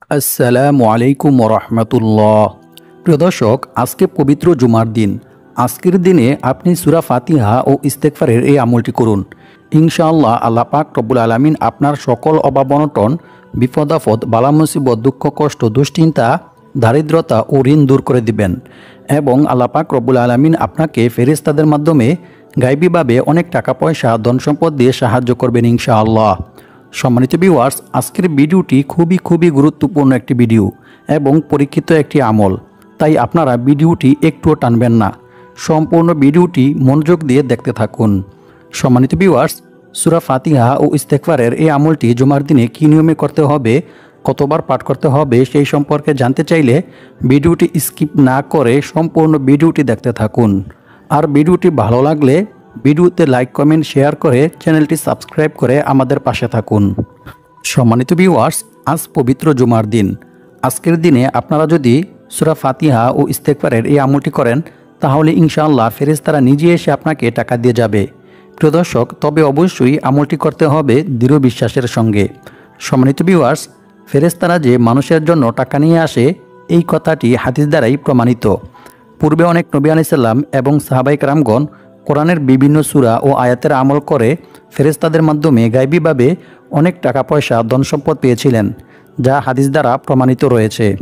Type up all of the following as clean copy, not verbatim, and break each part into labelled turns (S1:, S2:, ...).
S1: আসসালামু আলাইকুম রহমতুল্লাহ। প্রিয় দর্শক, আজকে পবিত্র জুমার দিন। আজকের দিনে আপনি সূরা ফাতিহা ও ইস্তেগফারের এই আমলটি করুন। ইনশাআল্লাহ আল্লাহ পাক রব্বুল আলামিন আপনার সকল অভাব-অনটন, বিপদ-আপদ, বালা মুসিবত, দুঃখ কষ্ট, দুশ্চিন্তা, দারিদ্রতা ও ঋণ দূর করে দিবেন এবং আল্লাহ পাক রব্বুল আলামিন আপনাকে ফেরেশতাদের মাধ্যমে গায়বীভাবে অনেক টাকা পয়সা, ধন সম্পদ দিয়ে সাহায্য করবেন ইনশাআল্লাহ। সম্মানিত ভিউয়ার্স, আজকের ভিডিওটি খুবই গুরুত্বপূর্ণ একটি ভিডিও এবং পরীক্ষিত একটি আমল, তাই আপনারা ভিডিওটি একটুও টানবেন না। সম্পূর্ণ ভিডিওটি মনোযোগ দিয়ে দেখতে থাকুন। সম্মানিত ভিউয়ার্স, সূরা ফাতিহা ও ইস্তেগফারের এই আমলটি জুমার দিনে কী নিয়মে করতে হবে, কতবার পাঠ করতে হবে সেই সম্পর্কে জানতে চাইলে ভিডিওটি স্কিপ না করে সম্পূর্ণ ভিডিওটি দেখতে থাকুন। আর ভিডিওটি ভালো লাগলে ভিডিওতে লাইক, কমেন্ট, শেয়ার করে চ্যানেলটি সাবস্ক্রাইব করে আমাদের পাশে থাকুন। সম্মানিত ভিউয়ার্স, আজ পবিত্র জুমার দিন। আজকের দিনে আপনারা যদি সূরা ফাতিহা ও ইস্তেগফারের এই আমলটি করেন তাহলে ইনশাআল্লাহ ফেরেশতারা নিজে এসে আপনাকে টাকা দিয়ে যাবে। প্রিয় দর্শক, তবে অবশ্যই আমলটি করতে হবে দৃঢ় বিশ্বাসের সঙ্গে। সম্মানিত ভিউয়ার্স, ফেরেশতারা যে মানুষের জন্য টাকা নিয়ে আসে এই কথাটি হাদিস দ্বারাই প্রমাণিত। পূর্বে অনেক নবী আলাইহিস সালাম এবং সাহাবায়ে কেরামগণ কোরআনের বিভিন্ন সূরা ও আয়াতের আমল করে ফেরেশতাদের মাধ্যমে গায়বীভাবে অনেক টাকা পয়সা, ধন সম্পদ পেয়েছিলেন, যা হাদিস দ্বারা প্রমাণিত রয়েছে।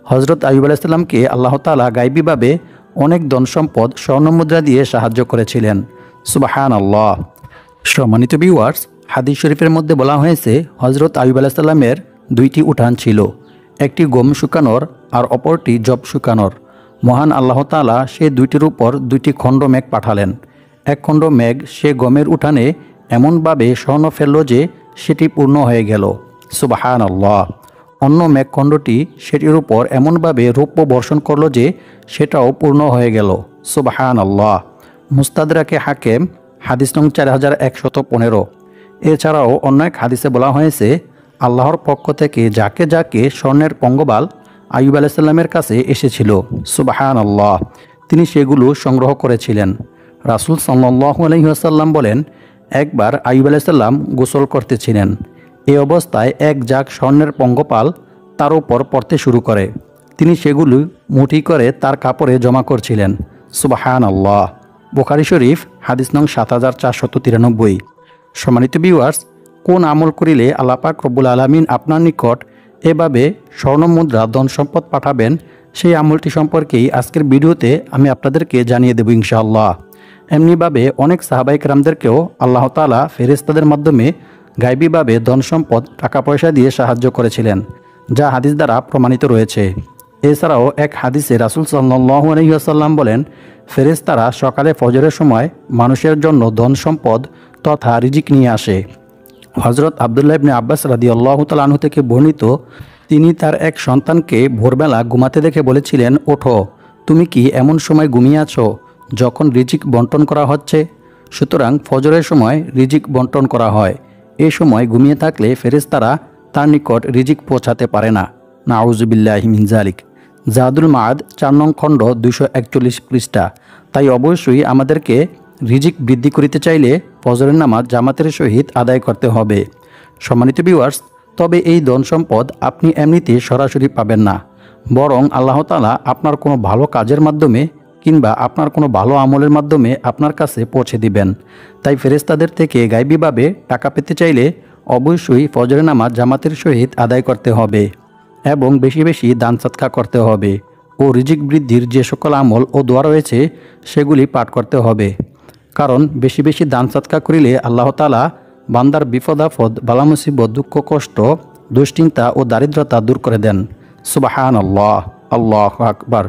S1: হযরত আইয়ুব আলাইহিস সালামকে আল্লাহ তাআলা গায়বীভাবে অনেক ধন সম্পদ, স্বর্ণমুদ্রা দিয়ে সাহায্য করেছিলেন। সুবহানাল্লাহ। সম্মানিত ভিউয়ার্স, হাদিস শরীফের মধ্যে বলা হয়েছে হযরত আইয়ুব আলাইহিস সালামের দুইটি উঠান ছিল, একটি গম শুকানোর আর অপরটি জব শুকানোর। মহান আল্লাহ তাআলা সে দুইটির উপর দুইটি খণ্ড মেঘ পাঠালেন। এক খণ্ড মেঘ সে গমের উঠানে এমনভাবে স্বর্ণ ফেলল যে সেটি পূর্ণ হয়ে গেল। সুবহানাল্লাহ। অন্য মেঘখণ্ডটি সেটির উপর এমনভাবে রৌপ্য বর্ষণ করল যে সেটাও পূর্ণ হয়ে গেল। সুবহানাল্লাহ। মুস্তাদরাকে হাকিম, হাদিস নং 4115। এছাড়াও অন্য এক হাদিসে বলা হয়েছে আল্লাহর পক্ষ থেকে যাকে যাকে স্বর্ণের পঙ্গপাল আইয়ুব আলাইহিস সালামের কাছে এসেছিল, সুবহানাল্লাহ, তিনি সেগুলো সংগ্রহ করেছিলেন। রাসূল সাল্লাল্লাহু আলাইহি ওয়াসাল্লাম বলেন, একবার আইয়ুব আলাইহিস সালাম গোসল করতেছিলেন। এই অবস্থায় এক ঝাঁক স্বর্ণের পঙ্গপাল তার উপর পড়তে শুরু করে। তিনি সেগুলো মুঠি করে তার কাপড়ে জমা করছিলেন। সুবহানাল্লাহ। বুখারী শরীফ, হাদিস নং 7493। সম্মানিত ভিউয়ার্স, কোন আমল করিলে আল্লাহ পাক রব্বুল আলামিন আপনার নিকট এভাবে স্বর্ণমুদ্রা, ধন সম্পদ পাঠাবেন সেই আমলটি সম্পর্কেই আজকের ভিডিওতে আমি আপনাদেরকে জানিয়ে দেব ইনশাআল্লাহ। এমনিভাবে অনেক সাহাবায়ে কেরামদেরকেও আল্লাহ তাআলা ফেরেশতাদের মাধ্যমে গায়বীভাবে ধন সম্পদ, টাকা পয়সা দিয়ে সাহায্য করেছিলেন, যা হাদিস দ্বারা প্রমাণিত রয়েছে। এছাড়াও এক হাদিসে রাসূল সাল্লাল্লাহু আলাইহি ওয়াসাল্লাম বলেন, ফেরেশতারা সকালে ফজরের সময় মানুষের জন্য ধন সম্পদ তথা রিজিক নিয়ে আসে। হযরত আব্দুল্লাহ ইবনে আব্বাস রাদিয়াল্লাহু তাআলা আনহু থেকে বর্ণিত, তিনি তার এক সন্তানকে ভোরবেলা ঘুমাতে দেখে বলেছিলেন, ওঠো, তুমি কি এমন সময় ঘুমিয়ে আছো যখন রিজিক বন্টন করা হচ্ছে? সুতরাং ফজরের সময় রিজিক বন্টন করা হয়। এই সময় ঘুমিয়ে থাকলে ফেরেশতারা তার নিকট রিজিক পৌঁছাতে পারে না। নাউযুবিল্লাহি মিন যালিক। জাদুল মাআদ 4 নং খণ্ড 241 পৃষ্ঠা। তাই অবশ্যই আমাদেরকে রিজিক বৃদ্ধি করিতে চাইলে ফজরের নামাজ জামাতের সহিত আদায় করতে হবে। সম্মানিত ভিউয়ার্স, তবে এই ধন সম্পদ আপনি এমনিতে সরাসরি পাবেন না, বরং আল্লাহ তাআলা আপনার কোনো ভালো কাজের মাধ্যমে কিংবা আপনার কোনো ভালো আমলের মাধ্যমে আপনার কাছে পৌঁছে দিবেন। তাই ফেরেশতাদের থেকে গায়বীভাবে টাকা পেতে চাইলে অবশ্যই ফজরের নামাজ জামাতের সহিত আদায় করতে হবে এবং বেশি বেশি দান সদকা করতে হবে ও রিজিক বৃদ্ধির যে সকল আমল ও দোয়া রয়েছে সেগুলি পাঠ করতে হবে। কারণ বেশি বেশি দান সদকা করিলে আল্লাহ তাআলা বান্দার বিপদ আপদ, বালা মুসিবত, দুঃখ কষ্ট, দুশ্চিন্তা ও দারিদ্রতা দূর করে দেন। সুবহানাল্লাহ। আল্লাহু আকবার।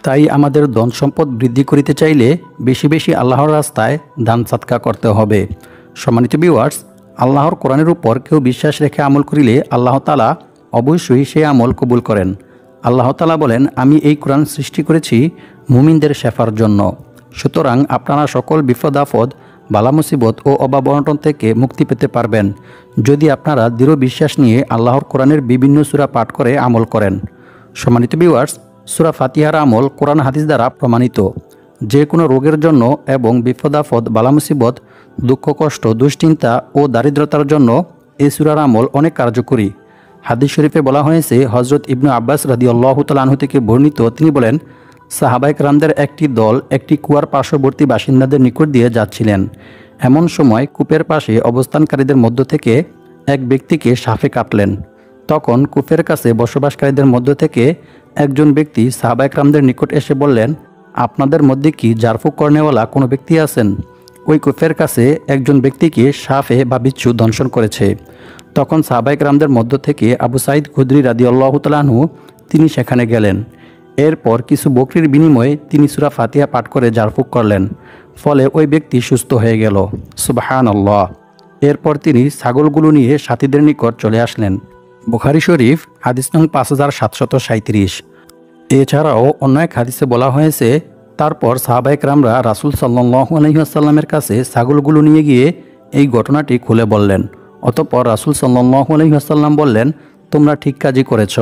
S1: তাই আমাদের ধন সম্পদ বৃদ্ধি করিতে চাইলে বেশি বেশি আল্লাহর রাস্তায় দান সদকা করতে হবে। সম্মানিত ভিউয়ার্স, আল্লাহর কোরআনের উপর কেউ বিশ্বাস রেখে আমল করিলে আল্লাহ তাআলা অবশ্যই সেই আমল কবুল করেন। আল্লাহ তাআলা বলেন, আমি এই কোরআন সৃষ্টি করেছি মুমিনদের শেফার জন্য। সুতরাং আপনারা সকল বিপদ আপদ, বালা মুসিবত ও অভাব অনটন থেকে মুক্তি পেতে পারবেন যদি আপনারা দৃঢ় বিশ্বাস নিয়ে আল্লাহর কোরআনের বিভিন্ন সূরা পাঠ করে আমল করেন। সম্মানিত ভিউয়ার্স, সূরা ফাতিহার আমল কোরআন হাদিস দ্বারা প্রমাণিত। যে কোনো রোগের জন্য এবং বিপদ আপদ, বালা মুসিবত, দুঃখ কষ্ট, দুশ্চিন্তা ও দারিদ্রতার জন্য এই সূরার আমল অনেক কার্যকরী। হাদিস শরীফে বলা হয়েছে, হজরত ইবনু আব্বাস রাদিয়াল্লাহু তাআলা আনহু থেকে বর্ণিত, তিনি বলেন, সাহাবায়ে কেরামদের একটি দল একটি কুয়ার পার্শ্ববর্তী বাসিন্দাদের নিকট দিয়ে যাচ্ছিলেন। এমন সময় কূপের পাশে অবস্থানকারীদের মধ্য থেকে এক ব্যক্তিকে সাপে কাটলেন। তখন কূপের কাছে বসবাসকারীদের মধ্য থেকে একজন ব্যক্তি সাহাবায়ে কেরামদের নিকট এসে বললেন, আপনাদের মধ্যে কি জারফুক কর্নেওয়ালা কোনো ব্যক্তি আছেন? ওই কূপের কাছে একজন ব্যক্তিকে সাপে বা বিচ্ছু দংশন করেছে। তখন সাহাবায়ে কেরামদের মধ্য থেকে আবু সাঈদ খুদরি রাদিয়াল্লাহু তাআলা আনহু তিনি সেখানে গেলেন। এরপর কিছু বকরির বিনিময়ে তিনি সূরা ফাতিহা পাঠ করে জারফুক করলেন। ফলে ওই ব্যক্তি সুস্থ হয়ে গেল। সুবহানাল্লাহ। এরপর তিনি ছাগলগুলো নিয়ে সাথীদের নিকট চলে আসলেন। বুখারী শরীফ হাদিস নং 5737। এছাড়াও অন্য এক হাদিসে বলা হয়েছে, তারপর সাহাবায়ে কেরামরা রাসূল সাল্লাল্লাহু আলাইহি ওয়াসাল্লামের কাছে ছাগলগুলো নিয়ে গিয়ে এই ঘটনাটি খুলে বললেন। অতঃপর রাসূল সাল্লাল্লাহু আলাইহি ওয়াসাল্লাম বললেন, তোমরা ঠিক কাজই করেছ।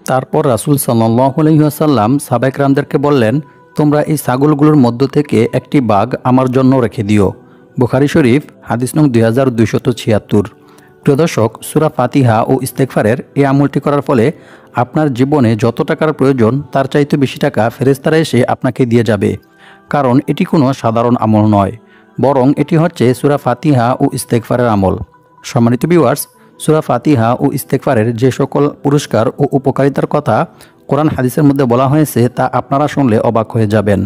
S1: তারপর রাসূল সাল্লাল্লাহু আলাইহি ওয়াসাল্লাম সাহাবায়ে কেরামদেরকে বললেন, তোমরা এই ছাগলগুলোর মধ্য থেকে একটি বাঘ আমার জন্য রেখে দিও। বুখারী শরীফ হাদিস নং 2276। প্রিয় দর্শক, সূরা ফাতিহা ও ইস্তেগফারের এই আমলটি করার ফলে আপনার জীবনে যত টাকার প্রয়োজন তার চাইতে বেশি টাকা ফেরেশতারা এসে আপনাকে দিয়ে যাবে। কারণ এটি কোনো সাধারণ আমল নয়, বরং এটি হচ্ছে সূরা ফাতিহা ও ইস্তেগফারের আমল। সম্মানিত ভিউয়ার্স, সূরা ফাতিহা ও ইস্তেগফারের যে সকল পুরস্কার ও উপকারিতার কথা কোরআন হাদিসের মধ্যে বলা হয়েছে তা আপনারা শুনলে অবাক হয়ে যাবেন।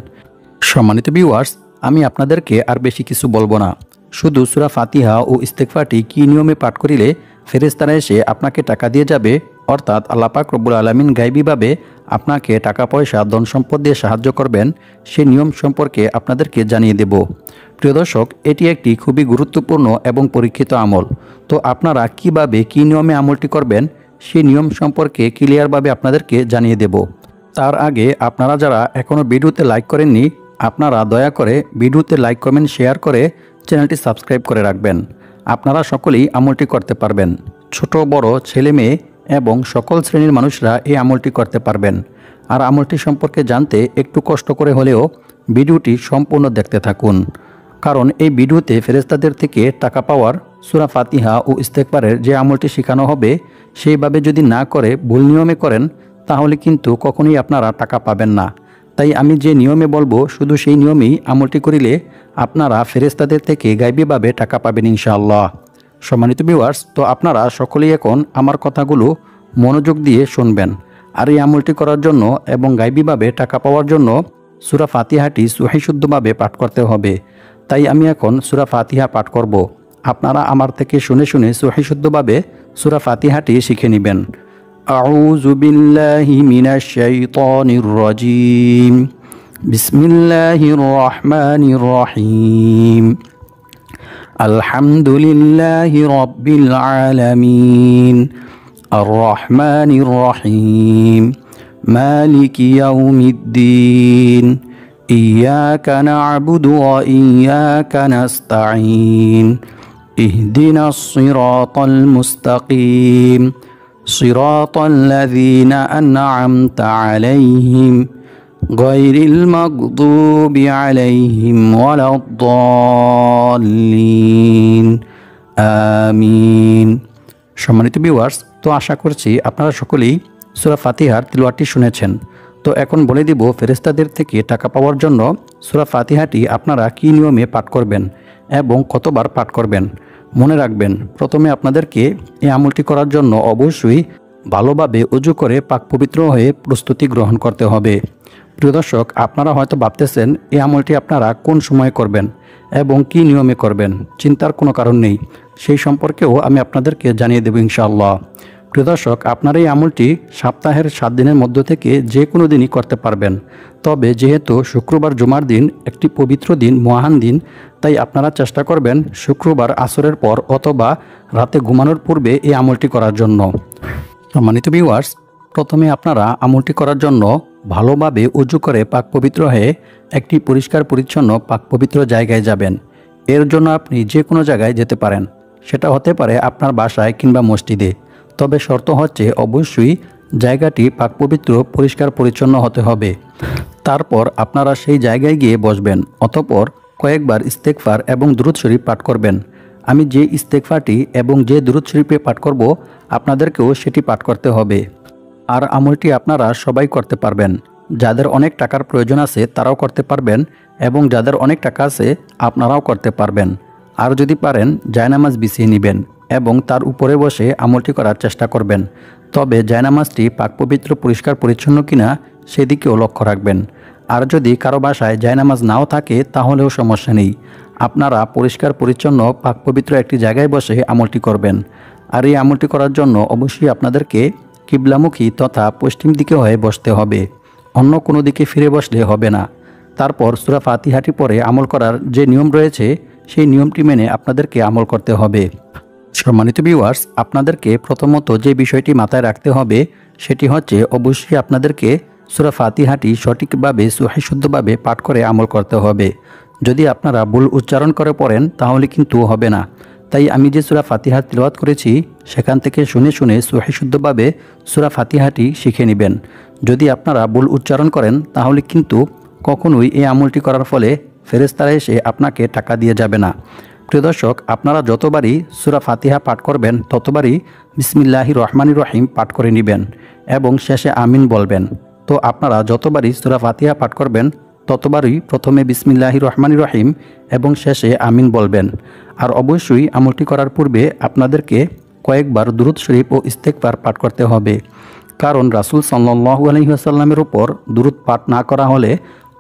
S1: সম্মানিত ভিউয়ার্স, আমি আপনাদেরকে আর বেশি কিছু বলবো না। শুধু সূরা ফাতিহা ও ইস্তেগফারটি কী নিয়মে পাঠ করিলে ফেরেশতারা এসে আপনাকে টাকা দিয়ে যাবে, অর্থাৎ আল্লাহ পাক রব্বুল আলামিন গায়বীভাবে আপনাকে টাকা পয়সা ধন সম্পদ দিয়ে সাহায্য করবেন, সেই নিয়ম সম্পর্কে আপনাদেরকে জানিয়ে দেব। প্রিয় দর্শক, এটি একটি খুবই গুরুত্বপূর্ণ এবং পরীক্ষিত আমল। তো আপনারা কিভাবে কী নিয়মে আমলটি করবেন সেই নিয়ম সম্পর্কে ক্লিয়ারভাবে আপনাদেরকে জানিয়ে দেব। তার আগে আপনারা যারা এখনও ভিডিওতে লাইক করেননি, আপনারা দয়া করে ভিডিওতে লাইক, কমেন্ট, শেয়ার করে চ্যানেলটি সাবস্ক্রাইব করে রাখবেন। আপনারা সকলেই আমলটি করতে পারবেন। ছোট বড়, ছেলে মেয়ে এবং সকল শ্রেণীর মানুষরা এই আমলটি করতে পারবেন। আর আমলটি সম্পর্কে জানতে একটু কষ্ট করে হলেও ভিডিওটি সম্পূর্ণ দেখতে থাকুন। কারণ এই ভিডিওতে ফেরেশতাদের থেকে টাকা পাওয়ার সূরা ফাতিহা ও ইস্তেগফারের যে আমলটি শেখানো হবে, সেইভাবে যদি না করে ভুল নিয়মে করেন তাহলে কিন্তু কখনোই আপনারা টাকা পাবেন না। তাই আমি যে নিয়মে বলবো শুধু সেই নিয়মেই আমলটি করিলে আপনারা ফেরেশতাদের থেকে গায়বীভাবে টাকা পাবেন ইনশাআল্লাহ। সম্মানিত ভিউয়ার্স, তো আপনারা সকলেই এখন আমার কথাগুলো মনোযোগ দিয়ে শুনবেন। আর এই আমলটি করার জন্য এবং গায়বীভাবে টাকা পাওয়ার জন্য সূরা ফাতিহাটি সহিহ শুদ্ধভাবে পাঠ করতে হবে। তাই আমি এখন সূরা ফাতিহা পাঠ করব। আপনারা আমার থেকে শুনে শুনে সহিহ শুদ্ধভাবে সূরা ফাতিহাটি শিখে নেবেন। আউযু বিল্লাহি মিনাশ শাইতানির রাজীম। বিসমিল্লাহির রহমানির রহিম। আলহামদুলিল্লাহি রাব্বিল আলামিন। আর রহমানির রহিম। মালিকি ইয়াউমিদ্দিন। ইয়্যাকা না'বুদু ওয়া ইয়্যাকা নাস্তাঈন। ইহদিনাস সিরাতাল মুস্তাকিম। সিরাতাল লাযীনা আন'আমতা আলাইহিম গায়রিল মাগদুবি আলাইহিম ওয়ালাদ-দাল্লিন। আমিন। সম্মানিত ভিউয়ার্স, তো আশা করছি আপনারা সকলেই সূরা ফাতিহার তিলাওয়াতটি শুনেছেন। তো এখন বলে দিব ফেরেশতাদের থেকে টাকা পাওয়ার জন্য সূরা ফাতিহাটি আপনারা কী নিয়মে পাঠ করবেন এবং কতবার পাঠ করবেন। মনে রাখবেন, প্রথমে আপনাদেরকে এই আমলটি করার জন্য অবশ্যই ভালোভাবে ওযু করে পাক পবিত্র হয়ে প্রস্তুতি গ্রহণ করতে হবে। প্রিয় দর্শক, আপনারা হয়তো ভাবতেছেন এই আমলটি আপনারা কোন সময় করবেন এবং কী নিয়মে করবেন। চিন্তার কোনো কারণ নেই, সেই সম্পর্কেও আমি আপনাদেরকে জানিয়ে দেব ইনশাআল্লাহ। প্রিয় দর্শক, আপনারা এই আমলটি সপ্তাহের 7 দিনের মধ্য থেকে যে কোনো দিনই করতে পারবেন। তবে যেহেতু শুক্রবার জুমার দিন একটি পবিত্র দিন, মহান দিন, তাই আপনারা চেষ্টা করবেন শুক্রবার আসরের পর অথবা রাতে ঘুমানোর পূর্বে এই আমলটি করার জন্য। সম্মানিত ভিউয়ার্স, প্রথমে আপনারা আমলটি করার জন্য ভালোভাবে ওযু করে পাক পবিত্র হয়ে একটি পরিষ্কার পরিচ্ছন্ন পাক পবিত্র জায়গায় যাবেন। এর জন্য আপনি যে কোনো জায়গায় যেতে পারেন, সেটা হতে পারে আপনার বাসায় কিংবা মসজিদে। তবে শর্ত হচ্ছে অবশ্যই জায়গাটি পাক পবিত্র, পরিষ্কার পরিচ্ছন্ন হতে হবে। তারপর আপনারা সেই জায়গায় গিয়ে বসবেন। অতঃপর কয়েকবার ইস্তেগফার এবং দুরূদ শরীফ পাঠ করবেন। আমি যে ইস্তেগফারটি এবং যে দুরূদ শরীফে পাঠ করব আপনাদেরকেও সেটি পাঠ করতে হবে। আর আমলটি আপনারা সবাই করতে পারবেন। যাদের অনেক টাকার প্রয়োজন আছে তারাও করতে পারবেন এবং যাদের অনেক টাকা আছে আপনারাও করতে পারবেন। আর যদি পারেন জায়নামাজ বিছিয়ে নেবেন এবং তার উপরে বসে আমলটি করার চেষ্টা করবেন। তবে জায়নামাজটি পাক পবিত্র পরিষ্কার পরিচ্ছন্ন কিনা সেদিকেও লক্ষ্য রাখবেন। আর যদি কারো বাসায় জায়নামাজ নাও থাকে তাহলেও সমস্যা নেই, আপনারা পরিষ্কার পরিচ্ছন্ন পাক পবিত্র একটি জায়গায় বসে আমলটি করবেন। আর এই আমলটি করার জন্য অবশ্যই আপনাদেরকে কিবলামুখী তথা পশ্চিম দিকে হয়ে বসতে হবে, অন্য কোনো দিকে ফিরে বসলে হবে না। তারপর সূরা ফাতিহাটি পরে আমল করার যে নিয়ম রয়েছে সেই নিয়মটি মেনে আপনাদেরকে আমল করতে হবে। সম্মানিত ভিউয়ার্স, আপনাদেরকে প্রথমত যে বিষয়টি মাথায় রাখতে হবে সেটি হচ্ছে অবশ্যই আপনাদেরকে সূরা ফাতিহাটি সঠিকভাবে সহিশুদ্ধভাবে পাঠ করে আমল করতে হবে। যদি আপনারা ভুল উচ্চারণ করে পড়েন তাহলে কিন্তু হবে না। তাই আমি যে সূরা ফাতিহা তিলাওয়াত করেছি সেখান থেকে শুনে শুনে সহিশুদ্ধভাবে সূরা ফাতিহাটি শিখে নেবেন। যদি আপনারা ভুল উচ্চারণ করেন তাহলে কিন্তু কখনোই এই আমলটি করার ফলে ফেরেশতারা এসে আপনাকে টাকা দিয়ে যাবে না। প্রিয় দর্শক, আপনারা যতবারই সূরা ফাতিহা পাঠ করবেন ততবারই বিসমিল্লাহির রহমানির রহিম পাঠ করে নেবেন এবং শেষে আমিন বলবেন। তো আপনারা যতবারই সূরা ফাতিহা পাঠ করবেন ততবারই প্রথমে বিসমিল্লাহির রহমানির রহিম এবং শেষে আমিন বলবেন। আর অবশ্যই আমলটি করার পূর্বে আপনাদেরকে কয়েকবার দুরূদ শরীফ ও ইস্তেগফার পাঠ করতে হবে। কারণ রাসূল সাল্লাল্লাহু আলাইহি ওয়াসাল্লামের উপর দুরূদ পাঠ না করা হলে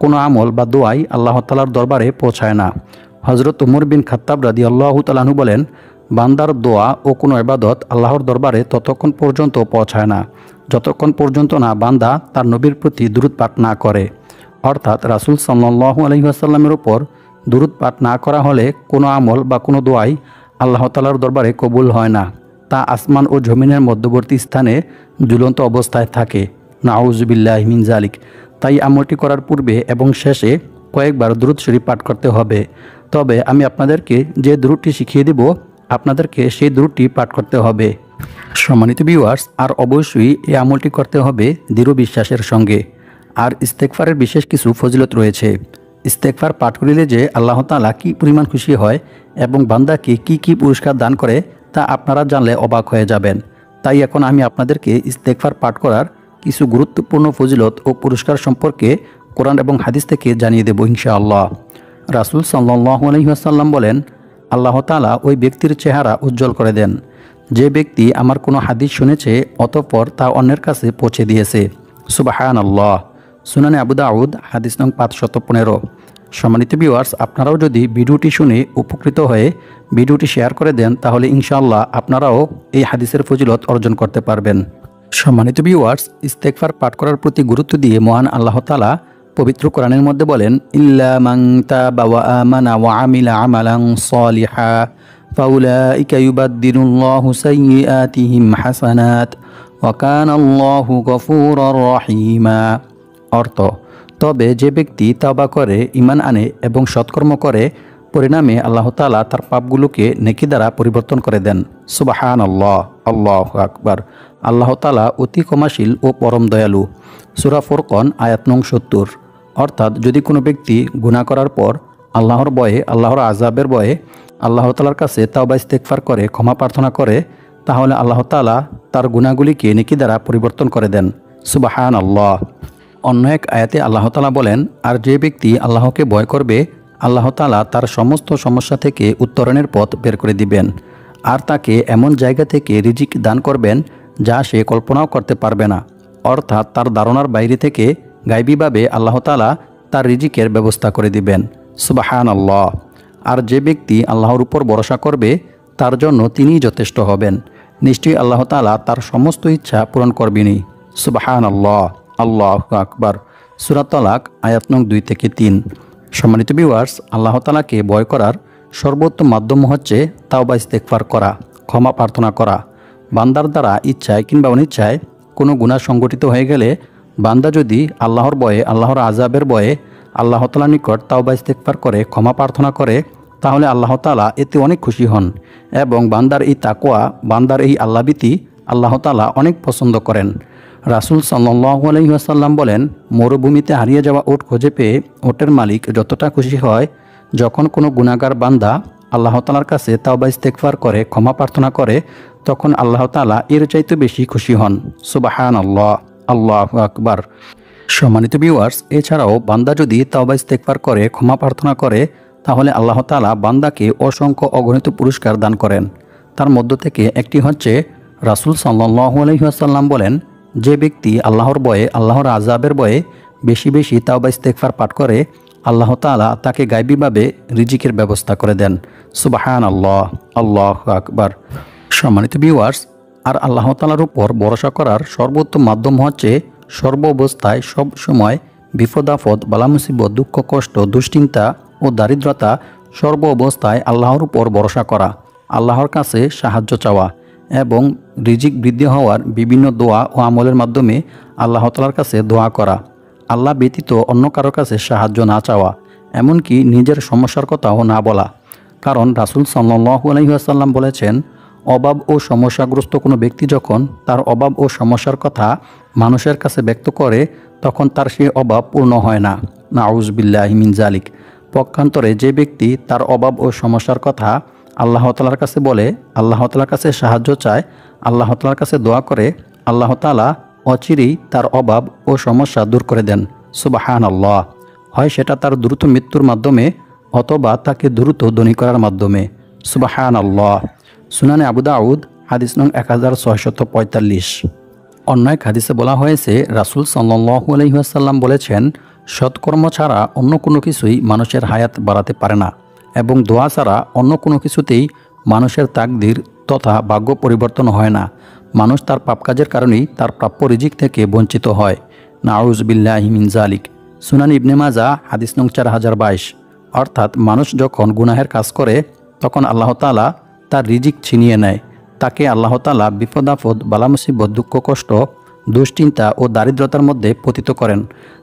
S1: কোনো আমল বা দোয়াই আল্লাহ তাআলার দরবারে পৌঁছায় না। হযরত উমর বিন খাত্তাব রাদিয়াল্লাহু তাআলা আনহু বলেন, বান্দার দোয়া ও কোনো ইবাদত আল্লাহর দরবারে ততক্ষণ পর্যন্ত পৌঁছায় না যতক্ষণ পর্যন্ত না বান্দা তার নবীর প্রতি দুরূদ পাঠ না করে। অর্থাৎ রাসূল সাল্লাল্লাহু আলাইহি ওয়াসাল্লামের উপর দুরূদ পাঠ না করা হলে কোনো আমল বা কোনো দোয়াই আল্লাহ তাআলার দরবারে কবুল হয় না, তা আসমান ও জমিনের মধ্যবর্তী স্থানে ঝুলন্ত অবস্থায় থাকে। নাউযুবিল্লাহি মিন যালিক। তাই আমলটি করার পূর্বে এবং শেষে কয়েকবার দুরূদ শরীফ পাঠ করতে হবে। তবে আমি আপনাদেরকে যে দুরূদটি শিখিয়ে দেব আপনাদেরকে সেই দুরূদটি পাঠ করতে হবে। সম্মানিত ভিউয়ার্স, আর অবশ্যই এই আমলটি করতে হবে দৃঢ় বিশ্বাসের সঙ্গে। আর ইস্তেগফারের বিশেষ কিছু ফজিলত রয়েছে। ইস্তেগফার পাঠ করিলে যে আল্লাহ তাআলা কী পরিমাণ খুশি হয় এবং বান্দাকে কি পুরস্কার দান করে তা আপনারা জানলে অবাক হয়ে যাবেন। তাই এখন আমি আপনাদেরকে ইস্তেগফার পাঠ করার কিছু গুরুত্বপূর্ণ ফজিলত ও পুরস্কার সম্পর্কে কোরআন এবং হাদিস থেকে জানিয়ে দেব ইনশাআল্লাহ। রাসূল সাল্লাল্লাহু আলাইহি ওয়াসাল্লাম বলেন, আল্লাহ তাআলা ওই ব্যক্তির চেহারা উজ্জ্বল করে দেন যে ব্যক্তি আমার কোনো হাদিস শুনেছে অতঃপর তা অন্যের কাছে পৌঁছে দিয়েছে। সুবহানাল্লাহ। সুনানে আবু দাউদ হাদিস নং 515। সম্মানিত ভিউয়ার্স, আপনারাও যদি ভিডিওটি শুনে উপকৃত হয়ে ভিডিওটি শেয়ার করে দেন তাহলে ইনশাআল্লাহ আপনারাও এই হাদিসের ফজিলত অর্জন করতে পারবেন। সম্মানিত ভিউয়ার্স, ইস্তেগফার পাঠ করার প্রতি গুরুত্ব দিয়ে মহান আল্লাহ তাআলা পবিত্র কোরআনের মধ্যে বলেন, ইল্লা মান তাবা ওয়া আমানা ওয়া আমিলা আমালান সালিহা ফাউলাইকা ইউবাদদিলুল্লাহু সাইয়্যাতিহিম হাসানাত ওয়া কানাল্লাহু গফুরুর রহিমা। অর্থ, তবে যে ব্যক্তি তাওবা করে, ঈমান আনে এবং সৎকর্ম করে, পরিণামে আল্লাহ তাআলা তার পাপগুলোকে নেকি দ্বারা পরিবর্তন করে দেন। সুবহানাল্লাহ। আল্লাহু আকবার। আল্লাহ তাআলা অতি ক্ষমাশীল ও পরম দয়ালু। সূরা ফুরকান আয়াত নং 70। অর্থাৎ যদি কোনো ব্যক্তি গুনাহ করার পর আল্লাহর ভয়ে, আল্লাহর আযাবের ভয়ে আল্লাহ তাআলার কাছে তাওবা ইস্তেগফার করে, ক্ষমা প্রার্থনা করে, তাহলে আল্লাহ তাআলা তার গুনাহগুলিকে নেকি দ্বারা পরিবর্তন করে দেন। সুবহানাল্লাহ। অন্য এক আয়াতে আল্লাহ তাআলা বলেন, আর যে ব্যক্তি আল্লাহকে ভয় করবে আল্লাহ তাআলা তার সমস্ত সমস্যা থেকে উত্তরণের পথ বের করে দিবেন আর তাকে এমন জায়গা থেকে রিজিক দান করবেন যা সে কল্পনাও করতে পারবে না। অর্থাৎ তার ধারণার বাইরে থেকে গায়বীভাবে আল্লাহ তাআলা তার রিজিকের ব্যবস্থা করে দিবেন। সুবহানাল্লাহ। আর যে ব্যক্তি আল্লাহর উপর ভরসা করবে তার জন্য তিনিই যথেষ্ট হবেন। নিশ্চয়ই আল্লাহ তাআলা তার সমস্ত ইচ্ছা পূরণ করবেনই। সুবহানাল্লাহ। আল্লাহু আকবার। সূরা তালাক আয়াত নং 2 থেকে 3। সম্মানিত ভিউয়ার্স, আল্লাহ তাআলাকে ভয় করার সর্বোত্তম মাধ্যম হচ্ছে তাওবা ইস্তেগফার করা, ক্ষমা প্রার্থনা করা। বান্দার দ্বারা ইচ্ছায় কিংবা অনিচ্ছায় কোনো গুনাহ সংগঠিত হয়ে গেলে বান্দা যদি আল্লাহর ভয়ে, আল্লাহর আযাবের ভয়ে আল্লাহ তাআলার নিকট তাওবা ইস্তেগফার করে, ক্ষমা প্রার্থনা করে, তাহলে আল্লাহ তাআলা এতে অনেক খুশি হন এবং বান্দার এই তাকওয়া, বান্দার এই আল্লাহভীতি আল্লাহ তাআলা অনেক পছন্দ করেন। রাসূল সাল্লাল্লাহু আলাইহি ওয়াসাল্লাম বলেন, মরুভূমিতে হারিয়ে যাওয়া উট খুঁজে পেয়ে উটের মালিক যতটা খুশি হয় যখন কোনো গুনাহগার বান্দা আল্লাহ তাআলার কাছে তাওবা ইস্তেগফার করে ক্ষমা প্রার্থনা করে, তখন আল্লাহ তাআলা এর চাইতে বেশি খুশি হন। সুবহানাল্লাহ, আল্লাহু আকবার। সম্মানিত ভিউয়ার্স, এছাড়াও বান্দা যদি তাওবা ইস্তেগফার করে ক্ষমা প্রার্থনা করে, তাহলে আল্লাহ তাআলা বান্দাকে অসংখ্য অগণিত পুরস্কার দান করেন। তার মধ্য থেকে একটি হচ্ছে, রাসূল সাল্লাল্লাহু আলাইহি ওয়াসাল্লাম বলেন, যে ব্যক্তি আল্লাহর ভয়ে, আল্লাহর আযাবের ভয়ে বেশি বেশি তাওবা ইস্তেগফার পাঠ করে, আল্লাহ তাআলা তাকে গায়বীভাবে রিজিকের ব্যবস্থা করে দেন। সুবহানাল্লাহ, আল্লাহু আকবার। সম্মানিত ভিউয়ার্স, আর আল্লাহ তাআলার উপর ভরসা করার সর্বোত্তম মাধ্যম হচ্ছে সর্ব অবস্থায় সব সময় বিপদ আপদ, বালা মুসিবত, দুঃখ কষ্ট, দুশ্চিন্তা ও দারিদ্রতা সর্ব অবস্থায় আল্লাহর উপর ভরসা করা, আল্লাহর কাছে সাহায্য চাওয়া এবং রিজিক বৃদ্ধি হওয়ার বিভিন্ন দোয়া ও আমলের মাধ্যমে আল্লাহ তাআলার কাছে দোয়া করা, আল্লাহ ব্যতীত অন্য কারো কাছে সাহায্য না চাওয়া, এমনকি নিজের সমস্যার কথাও না বলা। কারণ রাসূল সাল্লাল্লাহু আলাইহি ওয়াসাল্লাম বলেছেন, অভাব ও সমস্যাগ্রস্ত কোনো ব্যক্তি যখন তার অভাব ও সমস্যার কথা মানুষের কাছে ব্যক্ত করে, তখন তার সেই অভাব পূর্ণ হয় না। নাউযুবিল্লাহি মিন যালিক। পক্ষান্তরে যে ব্যক্তি তার অভাব ও সমস্যার কথা আল্লাহ তাআলার কাছে বলে, আল্লাহ তাআলার কাছে সাহায্য চায়, আল্লাহ তাআলার কাছে দোয়া করে, আল্লাহ তাআলা অচিরেই তার অভাব ও সমস্যা দূর করে দেন। সুবহানাল্লাহ। হয় সেটা তার দ্রুত মৃত্যুর মাধ্যমে অথবা তাকে দ্রুত ধনী করার মাধ্যমে। সুবহানাল্লাহ। সুনানে আবু দাউদ হাদিস নং 1645। অন্য এক হাদিসে বলা হয়েছে, রাসূল সাল্লাল্লাহু আলাইহি ওয়াসাল্লাম বলেছেন, সৎকর্ম ছাড়া অন্য কোনো কিছুই মানুষের হায়াত বাড়াতে পারে না এবং দোয়া ছাড়া অন্য কোনো কিছুতেই মানুষের তাকদীর তথা ভাগ্য পরিবর্তন হয় না। মানুষ তার পাপ কাজের কারণেই তার প্রাপ্য রিজিক থেকে বঞ্চিত হয়। নাউযুবিল্লাহি মিন যালিক। সুনান ইবনে মাজাহ হাদিস নং 4022। অর্থাৎ মানুষ যখন গুনাহের কাজ করে, তখন আল্লাহ তাআলা তার রিজিক ছিনিয়ে নেয়। তাকে আল্লাহ তাআলা বিপদ আপদ, বালা মুসিবত, দুঃখ কষ্ট, দুশ্চিন্তা ও দারিদ্রতার মধ্যে পতিত করেন।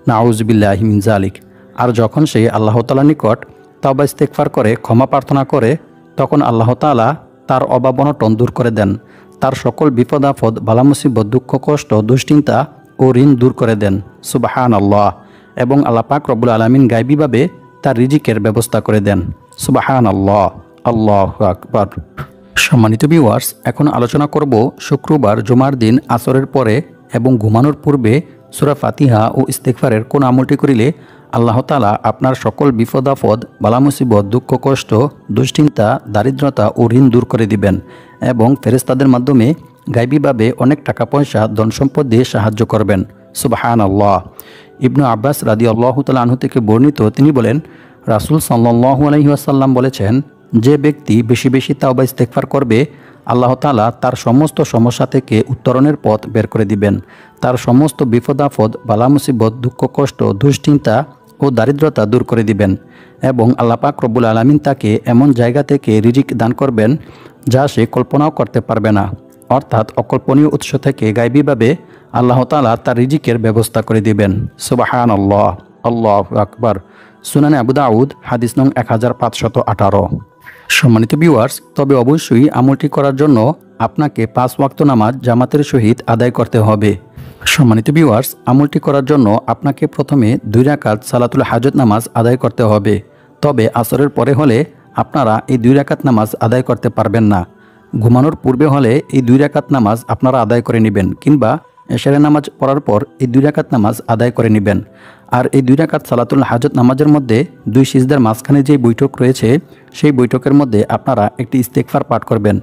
S1: নাউযুবিল্লাহি মিন যালিক। আর যখন সে আল্লাহ তাআলার নিকট তাওবা ইস্তেগফার করে ক্ষমা প্রার্থনা করে, তখন আল্লাহ তাআলা তার অভাব অনটন দূর করে দেন, তার সকল বিপদ আপদ, বালা মুসিবত, দুঃখ কষ্ট, দুশ্চিন্তা ও ঋণ দূর করে দেন। সুবহানাল্লাহ। এবং আল্লাহ পাক রব্বুল আলামিন গায়বীভাবে তার রিজিকের ব্যবস্থা করে দেন। সুবহানাল্লাহ, আল্লাহু আকবার। সম্মানিত ভিউয়ার্স, এখন আলোচনা করব শুক্রবার জুমার দিন আসরের পরে এবং ঘুমানোর পূর্বে সূরা ফাতিহা ও ইস্তেগফারের কোন আমলটি করিলে আল্লাহ তাআলা আপনার সকল বিপদ আপদ, বালা মুসিবত, দুঃখ কষ্ট, দুশ্চিন্তা, দারিদ্রতা ও ঋণ দূর করে দিবেন এবং ফেরেশতাদের মাধ্যমে গায়বীভাবে অনেক টাকা পয়সা, ধন সম্পদ দিয়ে সাহায্য করবেন। সুবহানাল্লাহ। ইবনু আব্বাস রাদিয়াল্লাহু তাআলা আনহু থেকে বর্ণিত, তিনি বলেন, রাসূল সাল্লাল্লাহু আলাইহি ওয়াসাল্লাম বলেছেন, যে ব্যক্তি বেশি বেশি তাওবা ইস্তেগফার করবে, আল্লাহ তাআলা তার সমস্ত সমস্যা থেকে উত্তরণের পথ বের করে দিবেন, তার সমস্ত বিপদ আপদ, বালা মুসিবত, দুঃখ কষ্ট, দুশ্চিন্তা ও দারিদ্রতা দূর করে দিবেন এবং আল্লাহ পাক রব্বুল আলামিন তাকে এমন জায়গা থেকে রিজিক দান করবেন যা সে কল্পনাও করতে পারবে না। অর্থাৎ অকল্পনীয় উৎস থেকে গায়বীভাবে আল্লাহ তাআলা তার রিজিকের ব্যবস্থা করে দিবেন। সুবহানাল্লাহ, আল্লাহু আকবার। সুনানে আবু দাউদ হাদিস নং 1518। সম্মানিত ভিউয়ার্স, তবে অবশ্যই আমলটি করার জন্য আপনাকে 5 ওয়াক্ত নামাজ জামাতের সহিত আদায় করতে হবে। সম্মানিত ভিউয়ার্স, আমলটি করার জন্য আপনাকে প্রথমে 2 রাকাত সালাতুল হাজত নামাজ আদায় করতে হবে। তবে আসরের পরে হলে আপনারা এই 2 রাকাত নামাজ আদায় করতে পারবেন না। ঘুমানোর পূর্বে হলে এই 2 রাকাত নামাজ আপনারা আদায় করে নেবেন, কিংবা এশারের নামাজ পড়ার পর এই 2 রাকাত নামাজ আদায় করে নেবেন। আর এই 2 রাকাত সালাতুল হাজত নামাজের মধ্যে 2 সিজদার মাঝখানে যে বৈঠক রয়েছে, সেই বৈঠকের মধ্যে আপনারা একটি ইস্তেগফার পাঠ করবেন।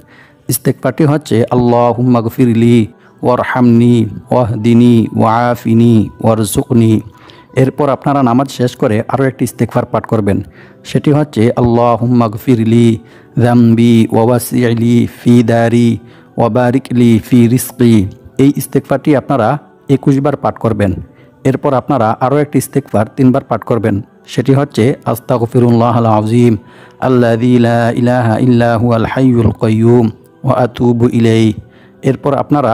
S1: ইস্তেগফারটি হচ্ছে, আল্লাহুম্মা গফিরলি ওয়ারহামনি ওয়াহদিনি ওয়াআফিনি ওয়ারযুকনি। এরপর আপনারা নামাজ শেষ করে আরও একটি ইস্তেগফার পাঠ করবেন। সেটি হচ্ছে, আল্লাহুম্মা গফিরলি যামবি ওয়াওয়াসি'লি ফি দারি ওয়াবারিকলি ফি রিজকি। এই ইস্তেগফারটি আপনারা 21 বার পাঠ করবেন। এরপর আপনারা আরও একটি ইস্তেগফার 3 বার পাঠ করবেন। সেটি হচ্ছে, আস্তাগফিরুল্লাহাল আযীম আল্লাযী লা ইলাহা ইল্লা হুয়াল হাইয়ুল কাইয়্যুম ওয়া আতুবু ইলাইহি। এরপর আপনারা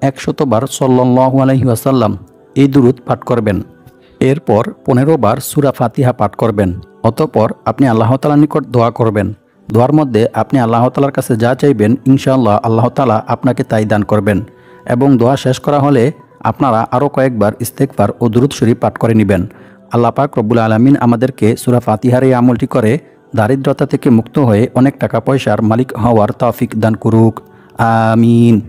S1: 100 বার সাল্লাল্লাহু আলাইহি ওয়াসাল্লাম এই দুরূদ পাঠ করবেন। এরপর 15 বার সূরা ফাতিহা পাঠ করবেন। অতঃপর আপনি আল্লাহ তাআলার নিকট দোয়া করবেন। দোয়ার মধ্যে আপনি আল্লাহ তাআলার কাছে যা চাইবেন, ইনশাআল্লাহ আল্লাহ তাআলা আপনাকে তাই দান করবেন। এবং দোয়া শেষ করা হলে আপনারা আরও কয়েকবার ইস্তেগফার ও দুরূদ শরীফ পাঠ করে নেবেন। আল্লাহ পাক রব্বুল আলামিন আমাদেরকে সূরা ফাতিহার এই আমলটি করে দারিদ্রতা থেকে মুক্ত হয়ে অনেক টাকা পয়সার মালিক হওয়ার তৌফিক দান করুক। আমিন।